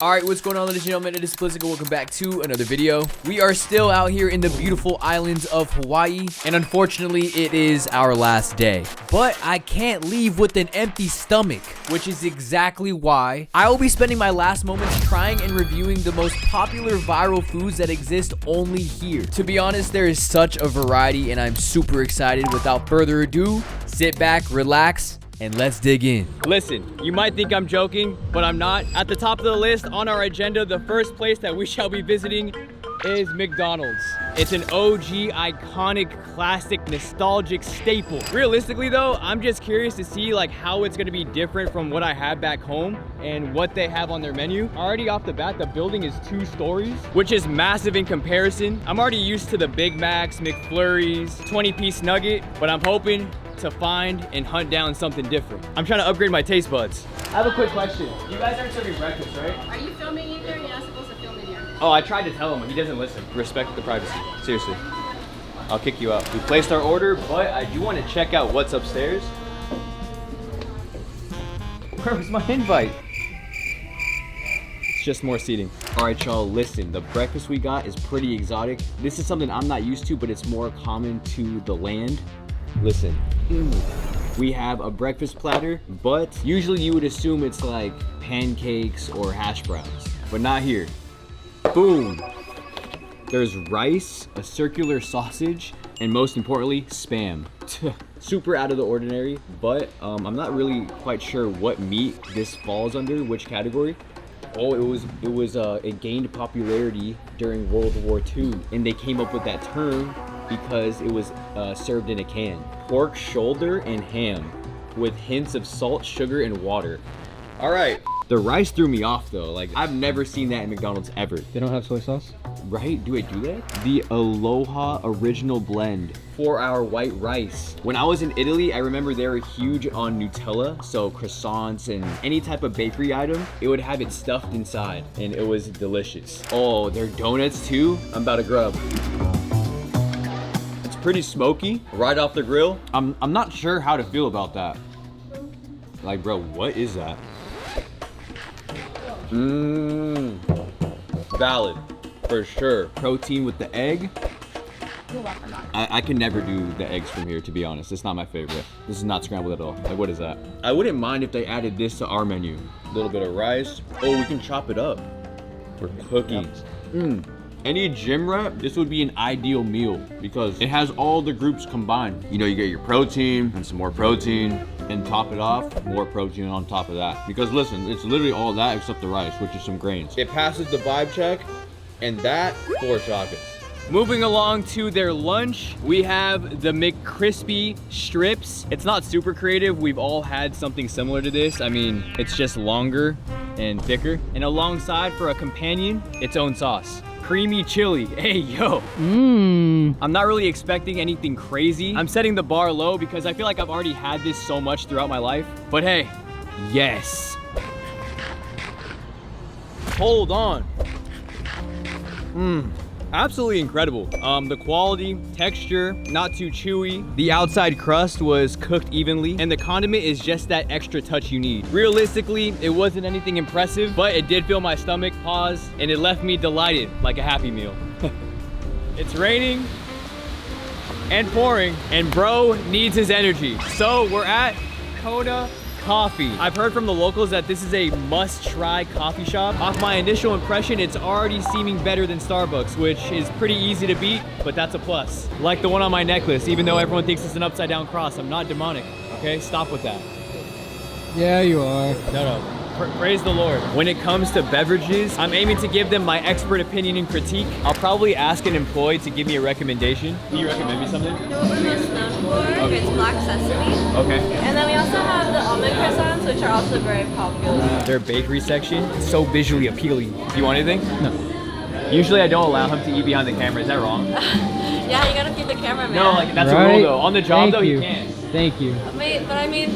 Alright, what's going on, ladies and gentlemen? It is Simplistic, and welcome back to another video. We are still out here in the beautiful islands of Hawaii, and unfortunately, it is our last day. But I can't leave with an empty stomach, which is exactly why I will be spending my last moments trying and reviewing the most popular viral foods that exist only here. To be honest, there is such a variety, and I'm super excited. Without further ado, sit back, relax, and let's dig in. Listen, you might think I'm joking, but I'm not. At the top of the list on our agenda, the first place that we shall be visiting is McDonald's. It's an OG, iconic, classic, nostalgic staple. Realistically though, I'm just curious to see like how it's gonna be different from what I have back home and what they have on their menu. Already off the bat, the building is 2 stories, which is massive in comparison. I'm already used to the Big Macs, McFlurries, 20-piece nugget, but I'm hoping to find and hunt down something different. I'm trying to upgrade my taste buds. I have a quick question. You guys aren't serving breakfast, right? Are you filming either? You're not supposed to film in here. Oh, I tried to tell him, but he doesn't listen. Respect the privacy. Seriously. I'll kick you out. We placed our order, but I do want to check out what's upstairs. Where was my invite? It's just more seating. All right, y'all, listen. The breakfast we got is pretty exotic. This is something I'm not used to, but it's more common to the land. Listen, we have a breakfast platter, but usually you would assume it's like pancakes or hash browns, but not here. Boom. There's rice, a circular sausage, and most importantly, Spam. Super out of the ordinary, but I'm not really quite sure what meat this falls under, which category. Oh, it gained popularity during World War II, and they came up with that term because it was served in a can. Pork shoulder and ham with hints of salt, sugar, and water. All right. The rice threw me off though. Like, I've never seen that at McDonald's ever. They don't have soy sauce? Right? Do they do that? The Aloha original blend, 4-hour white rice. When I was in Italy, I remember they were huge on Nutella, so croissants and any type of bakery item, it would have it stuffed inside, and it was delicious. Oh, their donuts too? I'm about to grub. It's pretty smoky, right off the grill. I'm not sure how to feel about that. Like, bro, what is that? Valid, for sure. Protein with the egg. I can never do the eggs from here, to be honest. It's not my favorite. This is not scrambled at all. Like, what is that? I wouldn't mind if they added this to our menu. A little bit of rice. Oh, we can chop it up for cooking. Any gym rat, this would be an ideal meal because it has all the groups combined. You know, you get your protein and some more protein, and top it off, more protein on top of that. Because listen, it's literally all that except the rice, which is some grains. It passes the vibe check, and that, 4 chocolates. Moving along to their lunch, we have the McCrispy strips. It's not super creative. We've all had something similar to this. I mean, it's just longer and thicker. And alongside, for a companion, its own sauce. Creamy chili. Hey, yo. I'm not really expecting anything crazy. I'm setting the bar low because I feel like I've already had this so much throughout my life. But hey, yes. Hold on. Absolutely incredible. The quality, texture, not too chewy. The outside crust was cooked evenly, and the condiment is just that extra touch you need. Realistically, it wasn't anything impressive, but it did fill my stomach, pause, and it left me delighted, like a Happy Meal. It's raining and pouring, and bro needs his energy. So we're at Kona Coffee. I've heard from the locals that this is a must-try coffee shop. Off my initial impression, it's already seeming better than Starbucks, which is pretty easy to beat, but that's a plus. Like the one on my necklace, even though everyone thinks it's an upside-down cross, I'm not demonic, okay? Stop with that. Yeah, you are. No. Praise the Lord. When it comes to beverages, I'm aiming to give them my expert opinion and critique. I'll probably ask an employee to give me a recommendation. Can you recommend me something? You know what we're most known for? It's black sesame. Okay. And then we also have the almond croissants, which are also very popular. Their bakery section is so visually appealing. Do you want anything? No. Usually I don't allow him to eat behind the camera. Is that wrong? Yeah, you gotta feed the cameraman. No, like that's right? a rule though. On the job Thank though, you. he can. Thank you.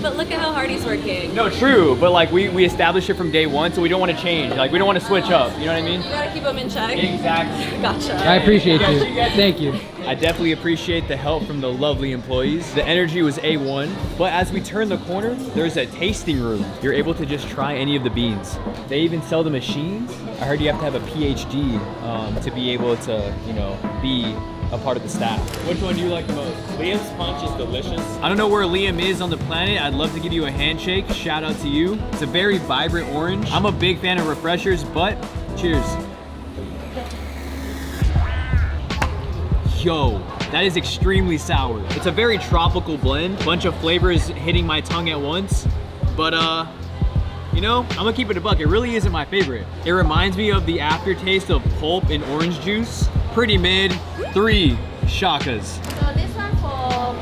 But look at how hard he's working. No, true, but like we established it from day one, so we don't want to change. Like we don't want to switch up. You know what I mean? You gotta keep him in check. Exactly. Gotcha. I appreciate you. Thank you. I definitely appreciate the help from the lovely employees. The energy was A1, but as we turn the corner, there's a tasting room. You're able to just try any of the beans. They even sell the machines. I heard you have to have a PhD to be able to, you know, be a part of the staff. Which one do you like the most? Liam's punch is delicious. I don't know where Liam is on the planet. I'd love to give you a handshake. Shout out to you. It's a very vibrant orange. I'm a big fan of refreshers, but cheers. Yo, that is extremely sour. It's a very tropical blend. Bunch of flavors hitting my tongue at once. But you know, I'm gonna keep it a buck. It really isn't my favorite. It reminds me of the aftertaste of pulp and orange juice. Pretty mid. 3 shakas. So this one for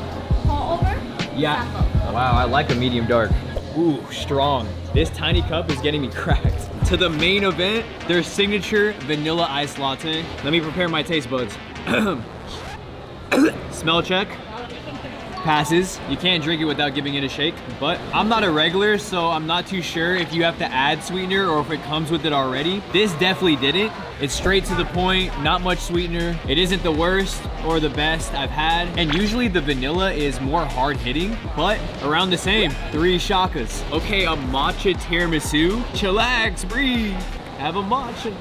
pour over? Yeah. Wow, I like a medium dark. Ooh, strong. This tiny cup is getting me cracked. To the main event, their signature vanilla iced latte. Let me prepare my taste buds. Smell check. Passes. You can't drink it without giving it a shake, but I'm not a regular, so I'm not too sure if you have to add sweetener or if it comes with it already. This definitely didn't. It's straight to the point, not much sweetener. It isn't the worst or the best I've had, and usually the vanilla is more hard hitting, but around the same. 3 shakas. Okay, a matcha tiramisu. Chillax, breathe. Have a matcha.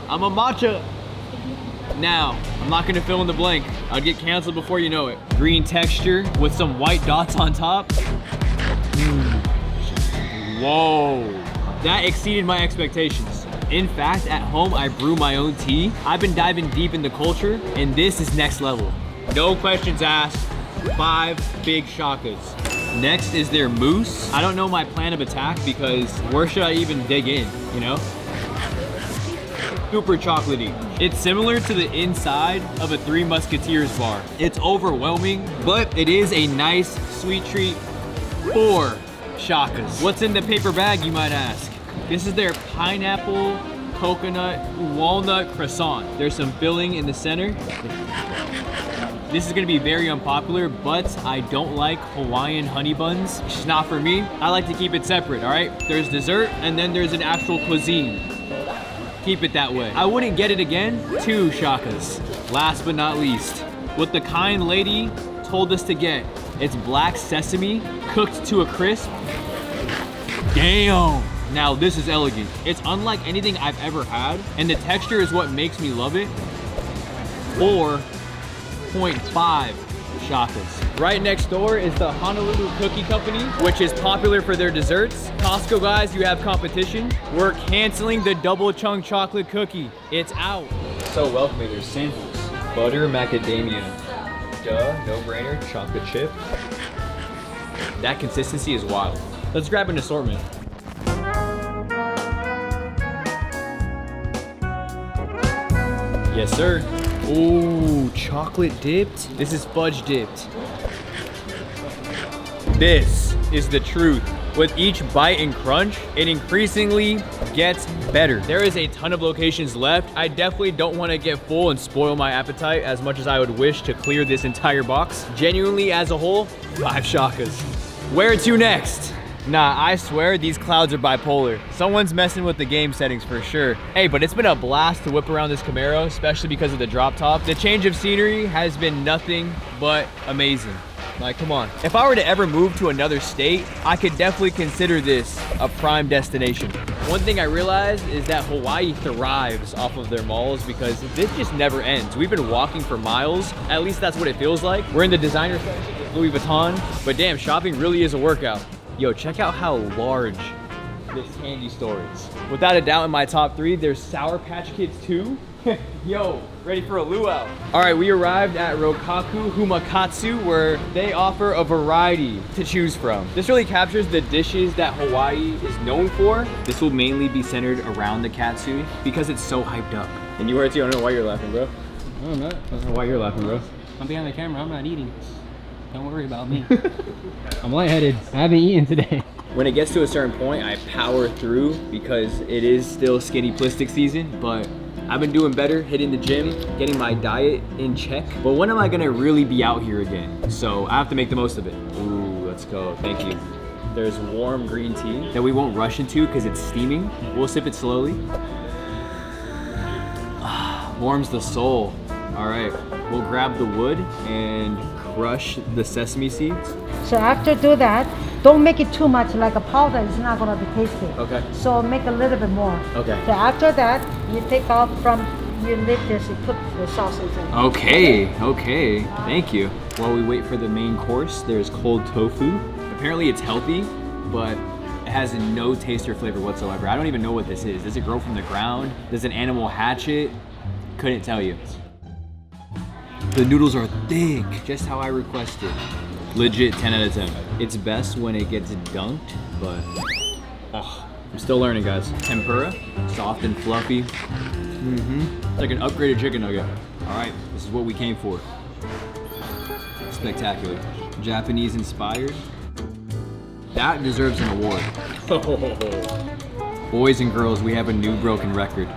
I'm a matcha. Now, I'm not gonna fill in the blank. I'll get canceled before you know it. Green texture with some white dots on top. Whoa, that exceeded my expectations. In fact, at home, I brew my own tea. I've been diving deep into culture, and this is next level. No questions asked, 5 big shakas. Next is their mousse. I don't know my plan of attack because where should I even dig in, you know? Super chocolatey. It's similar to the inside of a Three Musketeers bar. It's overwhelming, but it is a nice sweet treat. 4 shakas. What's in the paper bag, you might ask? This is their pineapple, coconut, walnut croissant. There's some filling in the center. This is gonna be very unpopular, but I don't like Hawaiian honey buns. It's just not for me. I like to keep it separate, all right? There's dessert, and then there's an actual cuisine. Keep it that way. I wouldn't get it again. 2 shakas. Last but not least, what the kind lady told us to get. It's black sesame cooked to a crisp. Damn. Now this is elegant. It's unlike anything I've ever had, and the texture is what makes me love it. 4.5 shakas. Right next door is the Honolulu Cookie Company, which is popular for their desserts. Costco guys, you have competition. We're canceling the double chunk chocolate cookie. It's out. So welcoming, there's samples. Butter macadamia. Duh, no brainer, chocolate chip. That consistency is wild. Let's grab an assortment. Yes, sir. Ooh, chocolate dipped. This is fudge dipped. This is the truth. With each bite and crunch, it increasingly gets better. There is a ton of locations left. I definitely don't want to get full and spoil my appetite as much as I would wish to clear this entire box. Genuinely, as a whole, 5 shakas. Where to next? Nah, I swear these clouds are bipolar. Someone's messing with the game settings for sure. Hey, but it's been a blast to whip around this Camaro, especially because of the drop top. The change of scenery has been nothing but amazing. Like, come on. If I were to ever move to another state, I could definitely consider this a prime destination. One thing I realized is that Hawaii thrives off of their malls because this just never ends. We've been walking for miles. At least that's what it feels like. We're in the designer section with Louis Vuitton, but damn, shopping really is a workout. Yo, check out how large this candy store is. Without a doubt, in my top 3, there's Sour Patch Kids 2. Yo, ready for a luau. All right, we arrived at Rokaku Humakatsu, where they offer a variety to choose from. This really captures the dishes that Hawaii is known for. This will mainly be centered around the katsu because it's so hyped up. And you were too, I don't know why you're laughing, bro. No, I'm not. I don't know why you're laughing, bro. I'm behind the camera, I'm not eating. Don't worry about me. I'm lightheaded. I haven't eaten today. When it gets to a certain point, I power through because it is still Simplistic season, but I've been doing better, hitting the gym, getting my diet in check. But when am I gonna really be out here again? So I have to make the most of it. Ooh, Let's go, thank you. There's warm green tea that we won't rush into because it's steaming. We'll sip it slowly. Warms the soul. All right, we'll grab the wood and crush the sesame seeds. So after do that, don't make it too much like a powder. It's not gonna be tasty. Okay. So make a little bit more. Okay. So after that, you take off from, you leave this, you put the sausage in. Okay, thank you. While we wait for the main course, there's cold tofu. Apparently it's healthy, but it has no taste or flavor whatsoever. I don't even know what this is. Does it grow from the ground? Does an animal hatch it? Couldn't tell you. The noodles are thick, just how I requested. Legit 10 out of 10. It's best when it gets dunked, but I'm still learning, guys. Tempura, soft and fluffy. It's like an upgraded chicken nugget. All right, this is what we came for. Spectacular. Japanese inspired. That deserves an award. Boys and girls, we have a new broken record.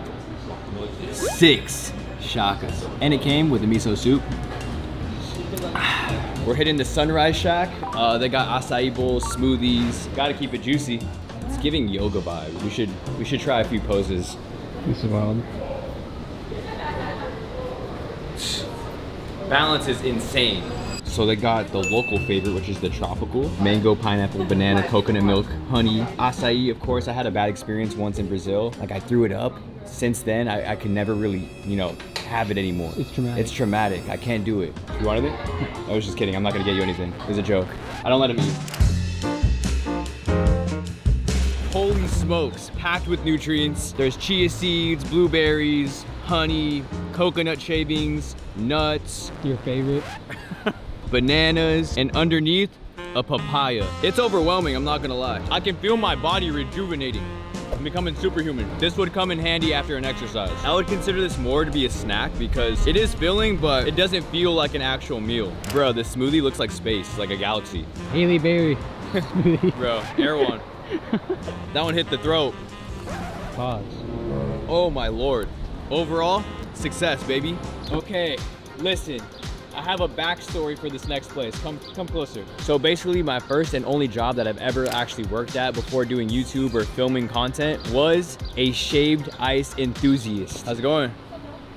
6 shakas. And it came with a miso soup. We're hitting the Sunrise Shack. They got acai bowls, smoothies. Gotta keep it juicy. It's giving yoga vibe. We should try a few poses. This is wild. Balance is insane. So they got the local favorite, which is the tropical. Mango, pineapple, banana, coconut milk, honey, acai. Of course, I had a bad experience once in Brazil. Like I threw it up. Since then, I can never really, have it anymore. It's traumatic. It's traumatic. I can't do it. You wanted it? I was just kidding. I'm not gonna get you anything. It was a joke. I don't let him eat. Holy smokes, packed with nutrients. There's chia seeds, blueberries, honey, coconut shavings, nuts, Your favorite? bananas, and underneath, a papaya. It's overwhelming, I'm not gonna lie. I can feel my body rejuvenating. I'm becoming superhuman. This would come in handy after an exercise. I would consider this more to be a snack because it is filling, but it doesn't feel like an actual meal. Bro, this smoothie looks like space, like a galaxy. Haley Berry smoothie. Bro, air one. That one hit the throat. Pause. Oh my lord. Overall, success, baby. Okay, listen. I have a backstory for this next place. Come closer. So basically my first and only job that I've ever actually worked at before doing YouTube or filming content was a shaved ice enthusiast. How's it going?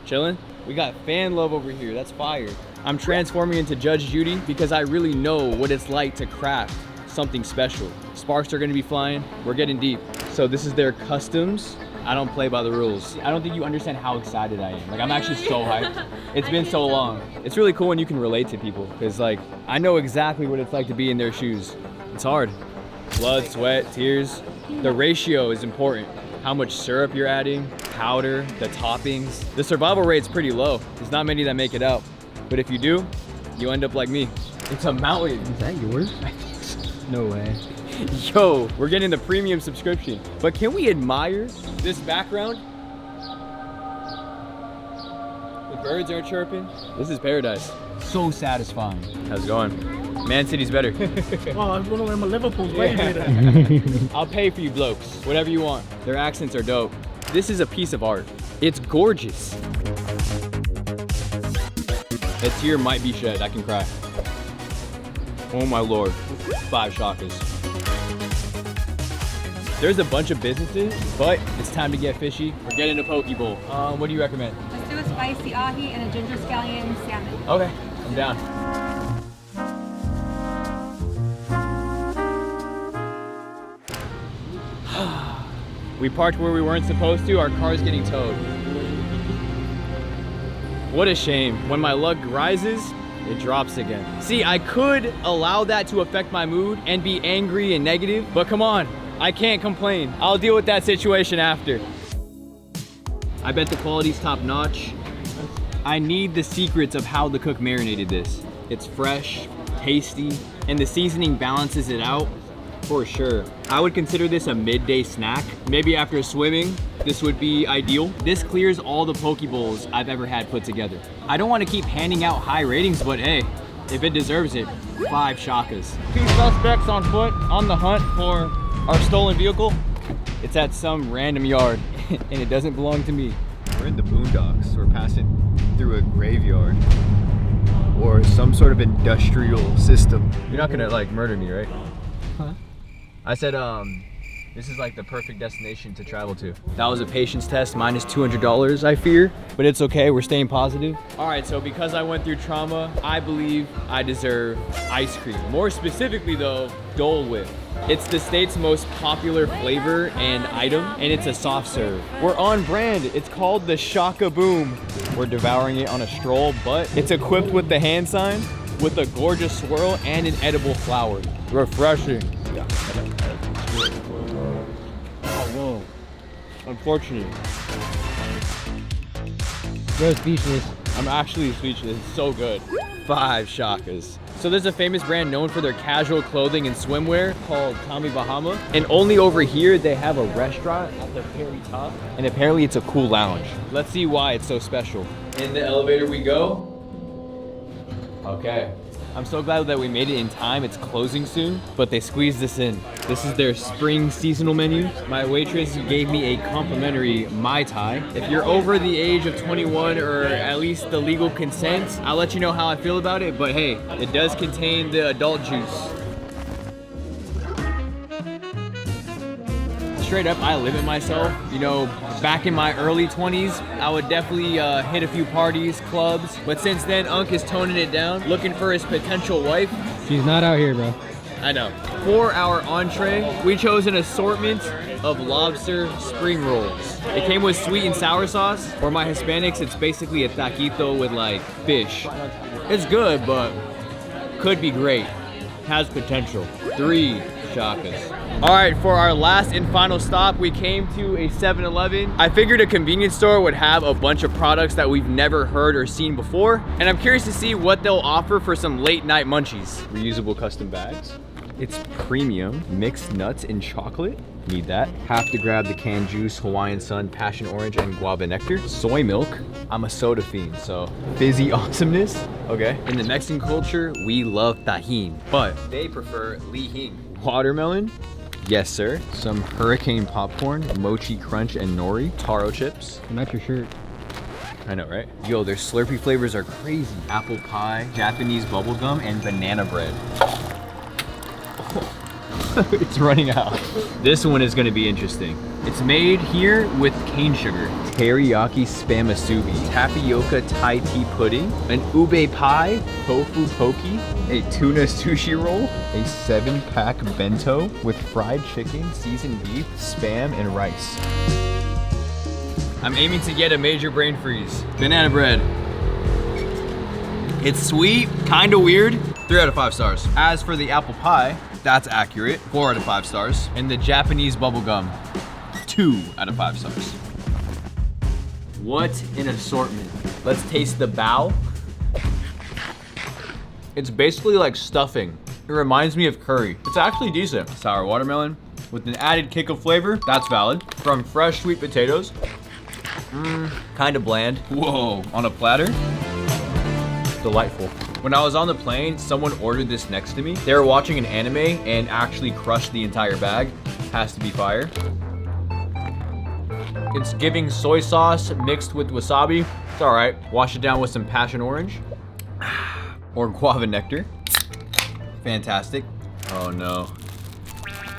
Chilling? We got fan love over here, that's fire. I'm transforming into Judge Judy because I really know what it's like to craft something special. Sparks are gonna be flying, we're getting deep. So this is their customs. I don't play by the rules. I don't think you understand how excited I am. Like, I'm actually so hyped. It's been so long. It's really cool when you can relate to people because, like, I know exactly what it's like to be in their shoes. It's hard. Blood, sweat, tears. The ratio is important. How much syrup you're adding, powder, the toppings. The survival rate's pretty low. There's not many that make it out. But if you do, you end up like me. It's a mountain. Is that yours? No way. Yo, we're getting the premium subscription. But can we admire this background? The birds are chirping. This is paradise. So satisfying. How's it going? Man City's better. Oh, I'm one of them Liverpool's way better. I'll pay for you blokes, whatever you want. Their accents are dope. This is a piece of art. It's gorgeous. A tear might be shed, I can cry. Oh my lord, 5 shakas. There's a bunch of businesses, but it's time to get fishy. We're getting a poke bowl. What do you recommend? Let's do a spicy ahi and a ginger scallion salmon. Okay, I'm down. We parked where we weren't supposed to. Our car's getting towed. What a shame. When my luck rises, it drops again. See, I could allow that to affect my mood and be angry and negative, but come on. I can't complain. I'll deal with that situation after. I bet the quality's top notch. I need the secrets of how the cook marinated this. It's fresh, tasty, and the seasoning balances it out for sure. I would consider this a midday snack. Maybe after swimming, this would be ideal. This clears all the poke bowls I've ever had put together. I don't want to keep handing out high ratings, but hey, if it deserves it, 5 shakas. 2 suspects on foot on the hunt for our stolen vehicle. It's at some random yard and it doesn't belong to me. We're in the boondocks. We're passing through a graveyard. or some sort of industrial system. You're not gonna like murder me, right? Huh? I said, this is like the perfect destination to travel to. That was a patience test, minus $200, I fear, but it's okay, we're staying positive. All right, so because I went through trauma, I believe I deserve ice cream. More specifically though, Dole Whip. It's the state's most popular flavor and item, and it's a soft serve. We're on brand. It's called the Shaka Boom. We're devouring it on a stroll, but it's equipped with the hand sign, with a gorgeous swirl, and an edible flower. Refreshing. Oh, whoa. Unfortunate. Bro, speechless. I'm actually speechless. It's so good. 5 shakas. So there's a famous brand known for their casual clothing and swimwear called Bahama. And only over here they have a restaurant at the very top. And apparently it's a cool lounge. Let's see why it's so special. In the elevator we go. Okay. I'm so glad that we made it in time. It's closing soon, but they squeezed this in. This is their spring seasonal menu. My waitress gave me a complimentary Mai Tai. If you're over the age of 21 or at least the legal consent, I'll let you know how I feel about it, but hey, it does contain the adult juice. Straight up, I limit myself. You know, back in my early 20s, I would definitely hit a few parties, clubs. But since then, Unc is toning it down, looking for his potential wife. She's not out here, bro. I know. For our entree, we chose an assortment of lobster spring rolls. It came with sweet and sour sauce. For my Hispanics, it's basically a taquito with like fish. It's good, but could be great. Has potential. 3 shakas. All right, for our last and final stop, we came to a 7-Eleven. I figured a convenience store would have a bunch of products that we've never heard or seen before, and I'm curious to see what they'll offer for some late night munchies. Reusable custom bags. It's premium, mixed nuts and chocolate. Need that. Have to grab the canned juice, Hawaiian Sun, passion orange, and guava nectar. Soy milk. I'm a soda fiend, so fizzy awesomeness. Okay. In the Mexican culture, we love tajin, but they prefer lihing. Watermelon. Yes, sir. Some hurricane popcorn, mochi crunch, and nori. Taro chips. Not your shirt. I know, right? Yo, their Slurpee flavors are crazy. Apple pie, Japanese bubblegum, and banana bread. It's running out. This one is gonna be interesting. It's made here with cane sugar. Teriyaki spam asubi, tapioca Thai tea pudding, an ube pie, tofu poke, a tuna sushi roll, a 7-pack bento with fried chicken, seasoned beef, spam, and rice. I'm aiming to get a major brain freeze. Banana bread. It's sweet, kinda weird. 3 out of 5 stars. As for the apple pie, that's accurate. 4 out of 5 stars. And the Japanese bubblegum, 2 out of 5 stars. What an assortment. Let's taste the bao. It's basically like stuffing. It reminds me of curry. It's actually decent. Sour watermelon with an added kick of flavor. That's valid. From fresh sweet potatoes. Kind of bland. Whoa, on a platter. Delightful. When I was on the plane, someone ordered this next to me. They were watching an anime and actually crushed the entire bag. Has to be fire. It's giving soy sauce mixed with wasabi. It's all right. Wash it down with some passion orange or guava nectar. Fantastic. Oh no.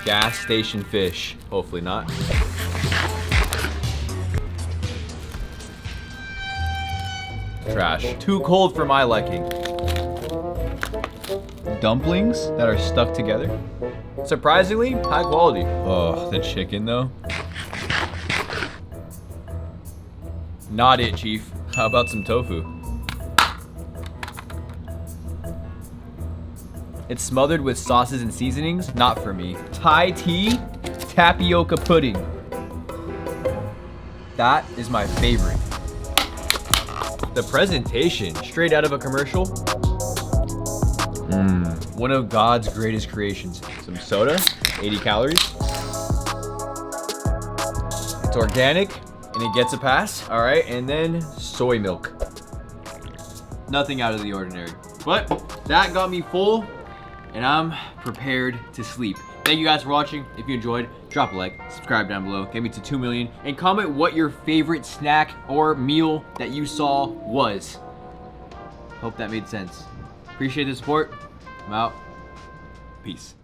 Gas station fish. Hopefully not. Trash. Too cold for my liking. Dumplings that are stuck together. Surprisingly, high quality. Oh, the chicken though. Not it, Chief. How about some tofu? It's smothered with sauces and seasonings. Not for me. Thai tea, tapioca pudding. That is my favorite. The presentation, straight out of a commercial. One of God's greatest creations. Some soda, 80 calories. It's organic and it gets a pass. All right, and then soy milk. Nothing out of the ordinary. But that got me full and I'm prepared to sleep. Thank you guys for watching. If you enjoyed, drop a like, subscribe down below, get me to 2 million, and comment what your favorite snack or meal that you saw was. Hope that made sense. Appreciate the support. I'm out. Peace.